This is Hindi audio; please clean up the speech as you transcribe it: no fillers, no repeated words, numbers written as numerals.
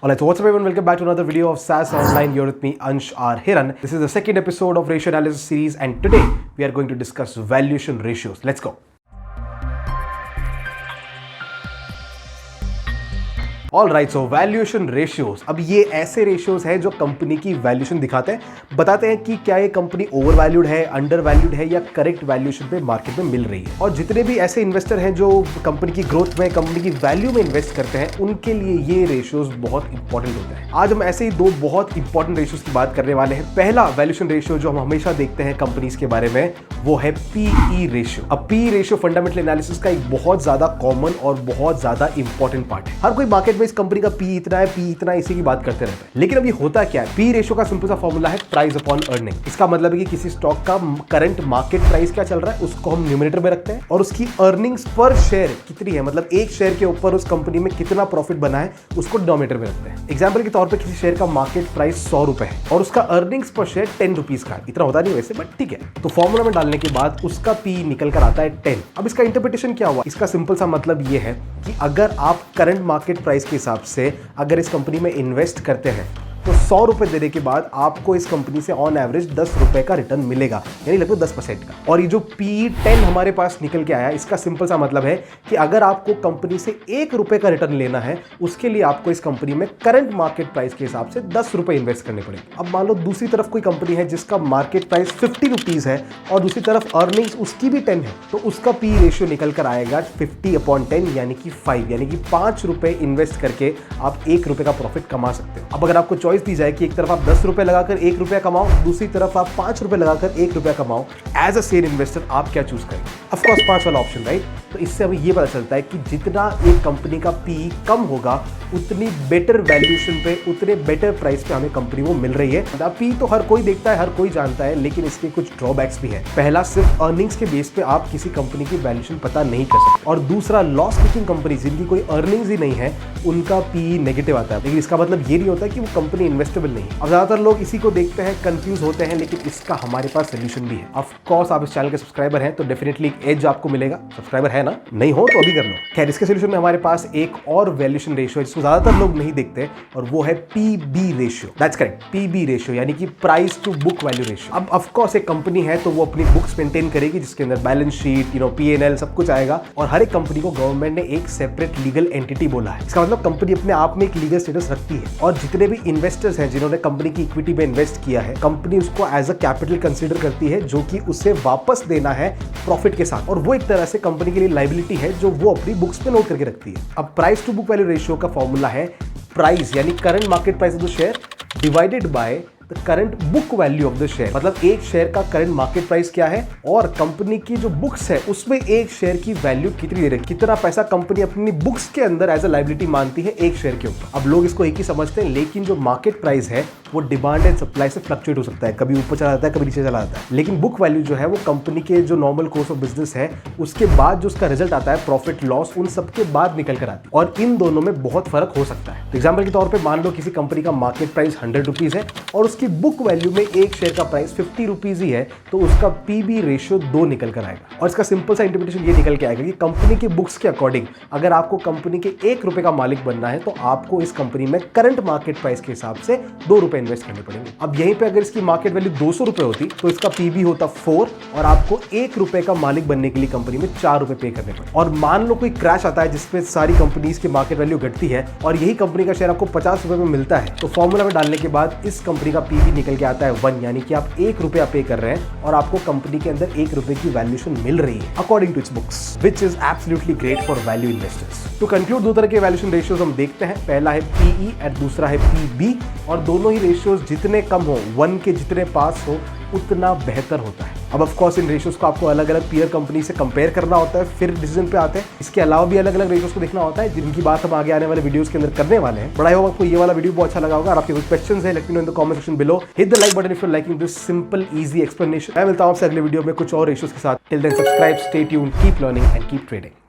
Alright, so what's up everyone, welcome back to another video of SaaS Online. You're with me, Ansh R. Hiran. This is the second episode of Ratio Analysis series and today we are going to discuss valuation ratios. Let's go. All right, so valuation ratios. अब ये ऐसे रेशियोज हैं जो कंपनी की वैल्यूएशन दिखाते हैं, बताते हैं कि क्या ये कंपनी ओवर वैल्यूड है, अंडर वैल्यूड है या करेक्ट वैल्यूएशन पे मार्केट में मिल रही है। और जितने भी ऐसे इन्वेस्टर हैं जो कंपनी की ग्रोथ में, कंपनी की वैल्यू में इन्वेस्ट करते हैं, उनके लिए ये रेशियोज बहुत इंपॉर्टेंट होते हैं। आज हम ऐसे ही दो बहुत इंपॉर्टेंट रेशियोज की बात करने वाले हैं। पहला वैल्यूएशन रेशियो जो हम हमेशा देखते हैं कंपनीज के बारे में, वो है पीई रेशियो। अब पीई रेशियो फंडामेंटल एनालिसिस का एक बहुत ज्यादा कॉमन और बहुत ज्यादा इंपॉर्टेंट पार्ट है। हर कोई मार्केट में इस कंपनी का पी इतना है, पी इतना है, इसी की बात करते रहते हैं। लेकिन अब ये होता क्या है? पी रेशियो का सिंपल सा फॉर्मूला है प्राइस अपॉन अर्निंग। इसका मतलब है कि किसी स्टॉक का करंट मार्केट प्राइस क्या चल रहा है उसको हम न्यूमरेटर में रखते हैं और उसकी अर्निंग्स पर शेयर कितनी है, मतलब एक शेयर के ऊपर उस कंपनी में कितना प्रॉफिट बना है उसको डिनोमिनेटर में रखते हैं। एग्जांपल के तौर पे किसी शेयर का मार्केट प्राइस 100 रुपए है और उसका अर्निंग्स पर शेयर 10 रुपीज का है। इतना होता नहीं वैसे, बट ठीक है। तो फॉर्मूला में डालने के बाद उसका पी निकल कर आता है 10। अब इसका इंटरप्रिटेशन क्या हुआ? इसका सिंपल सा मतलब ये है कि अगर आप करंट मार्केट प्राइस के हिसाब से अगर इस कंपनी में इन्वेस्ट करते हैं तो 100 रुपए देने के बाद आपको इस कंपनी से ऑन एवरेज 10 रुपए का रिटर्न मिलेगा, यानी लगभग 10% का। और ये जो P10 हमारे पास निकल के आया, इसका सिंपल सा मतलब है कि अगर आपको कंपनी से 1 रुपए का रिटर्न लेना है, उसके लिए आपको इस कंपनी में करंट मार्केट प्राइस के हिसाब से 10 रुपए इन्वेस्ट करने पड़ेंगे। अब मान लो दूसरी तरफ कोई कंपनी है जिसका मार्केट प्राइस 50 रुपीज है और दूसरी तरफ अर्निंग्स उसकी भी 10 है, तो उसका पी रेशियो निकल कर आएगा 50/10 यानी कि 5, यानी कि 5 रुपए इन्वेस्ट करके आप 1 रुपए का प्रॉफिट कमा सकते हो। अब अगर आपको चॉइस दी जाए कि एक तरफ आप 10 रुपए लगाकर 1 रुपया कमाओ, दूसरी तरफ आप 5 रुपए लगाकर 1 रुपया कमाओ, एज अ शेयर इन्वेस्टर आप क्या चूज करेंगे? ऑफ कोर्स 5 वाला ऑप्शन, राइट? तो इससे अभी ये पता चलता है कि जितना एक कंपनी का पी कम होगा उतनी बेटर वैल्यूएशन पे, उतने बेटर प्राइस पे हमें कंपनी वो मिल रही है। पी तो हर कोई देखता है, हर कोई जानता है, लेकिन इसके कुछ ड्रॉबैक्स भी है। पहला, सिर्फ अर्निंग्स के बेस पे आप किसी कंपनी की वैल्यूएशन पता नहीं कर सकते। और दूसरा, लॉस मेकिंग कंपनी जिनकी कोई अर्निंग्स ही नहीं है उनका पी नेगेटिव आता है। लेकिन इसका मतलब ये नहीं होता कि वो कंपनी इन्वेस्टेबल नहीं है। अब ज्यादातर लोग इसी को देखते हैं, कंफ्यूज होते हैं, लेकिन इसका हमारे पास सोल्यूशन भी है। ऑफ कोर्स आप इस चैनल के सब्सक्राइबर हैं तो डेफिनेटली एक एज आपको मिलेगा। सब्सक्राइबर है ना? नहीं हो तो अभी कर लो। खैर, इसके सोल्यूशन में हमारे पास एक और वैल्यूएशन रेशियो है जिसको ज्यादातर लोग नहीं देखते और वो है PB ratio. That's correct, PB ratio यानी कि price to book value ratio. अब ऑफ कोर्स एक कंपनी है तो वो अपनी बुक्स मेंटेन करेगी जिसके अंदर बैलेंस शीट, P&L सब कुछ आएगा। और हर एक कंपनी को गवर्नमेंट ने एक सेपरेट लीगल एंटिटी बोला है। इसका मतलब कंपनी अपने आप में एक लीगल स्टेटस रखती है और जितने भी इन्वेस्टर्स हैं जिन्होंने कंपनी की इक्विटी में इन्वेस्ट किया है, कंपनी उसको एज अ कैपिटल कंसीडर करती है जो कि उसे वापस देना है प्रॉफिट के साथ। और वो एक तरह से कंपनी के लिए लायबिलिटी है जो वो अपनी बुक्स पे नोट करके रखती है। अब price to book value ratio का फॉर्मूला है प्राइस यानी current market price of the share divided by the current book value of the share. मतलब एक शेयर का करंट मार्केट प्राइस क्या है और कंपनी की जो बुक्स है उसमें एक शेयर की वैल्यू कितनी दे रही है, कितना पैसा कंपनी अपनी बुक्स के अंदर एज अ लायबिलिटी मानती है एक शेयर के ऊपर। अब लोग इसको एक ही समझते हैं, लेकिन जो मार्केट प्राइस है वो डिमांड एंड सप्लाई से फ्लक्चुएट हो सकता है, कभी ऊपर चला जाता है, कभी नीचे चला जाता है। लेकिन बुक वैल्यू जो है वो कंपनी के जो नॉर्मल कोर्स ऑफ बिजनेस है उसके बाद जो उसका रिजल्ट आता है, प्रॉफिट लॉस, उन सबके बाद निकल कर आती है और इन दोनों में बहुत फर्क हो सकता है। एग्जाम्पल के तौर पर मान लो किसी कंपनी का मार्केट प्राइस 100 रुपीज है और उसकी बुक वैल्यू में एक शेयर का प्राइस 50 रुपीज ही है, तो उसका पीबी रेशियो 2 निकल कर आएगा। और इसका सिंपल सा इंटरप्रिटेशन ये निकल के आएगा कि कंपनी की बुक्स के अकॉर्डिंग अगर आपको कंपनी के 1 रुपए का मालिक बनना है तो आपको इस कंपनी में करंट मार्केट प्राइस के हिसाब से 2 रुपए इन्वेस्ट करने पड़ेंगे। अब यहीं पे अगर इसकी मार्केट वैल्यू 200 रुपए होती तो इसका पीबी होता 4 और आपको 1 रुपए का मालिक बनने के लिए कंपनी में 4 रुपए पे करने पड़े। और मान लो कोई क्रैश आता है जिसपे सारी कंपनीज की मार्केट वैल्यू घटती है और यही कंपनी का शेयर आपको 50 रुपए में मिलता है, तो फॉर्मूला में डालने के बाद इस कंपनी का पीबी निकल के आता है 1, यानी कि आप 1 रुपया पे कर रहे हैं और आपको कंपनी के अंदर 1 रुपए की वैल्यूएशन मिल रही है according to its books, which is absolutely great for value investors. To conclude, दो तरह के वैल्यूएशन रेशियोज हम देखते हैं। पहला है पीई और दूसरा है पीबी, और दोनों ही रेशियोज जितने कम हो, 1 के जितने पास हो उतना बेहतर होता है। अब ऑफ कोर्स इन रेशियोज को आपको अलग अलग पीयर कंपनी से कंपेयर करना होता है, फिर डिसीजन पे आते हैं। इसके अलावा भी अलग अलग रेशियोज को देखना होता है जिनकी बात हम आगे आने वाले वीडियोस के अंदर करने वाले हैं। बट आई होप आपको ये वाला वीडियो बहुत अच्छा लगा होगा। और आपके कुछ क्वेश्चंस है, let me know in the comment section below. Hit the like button if you liking this simple easy explanation. मैं मिलता हूं आपसे अगले वीडियो में कुछ और रेशियोज के साथ। Till then subscribe, stay tuned, keep learning and keep trading.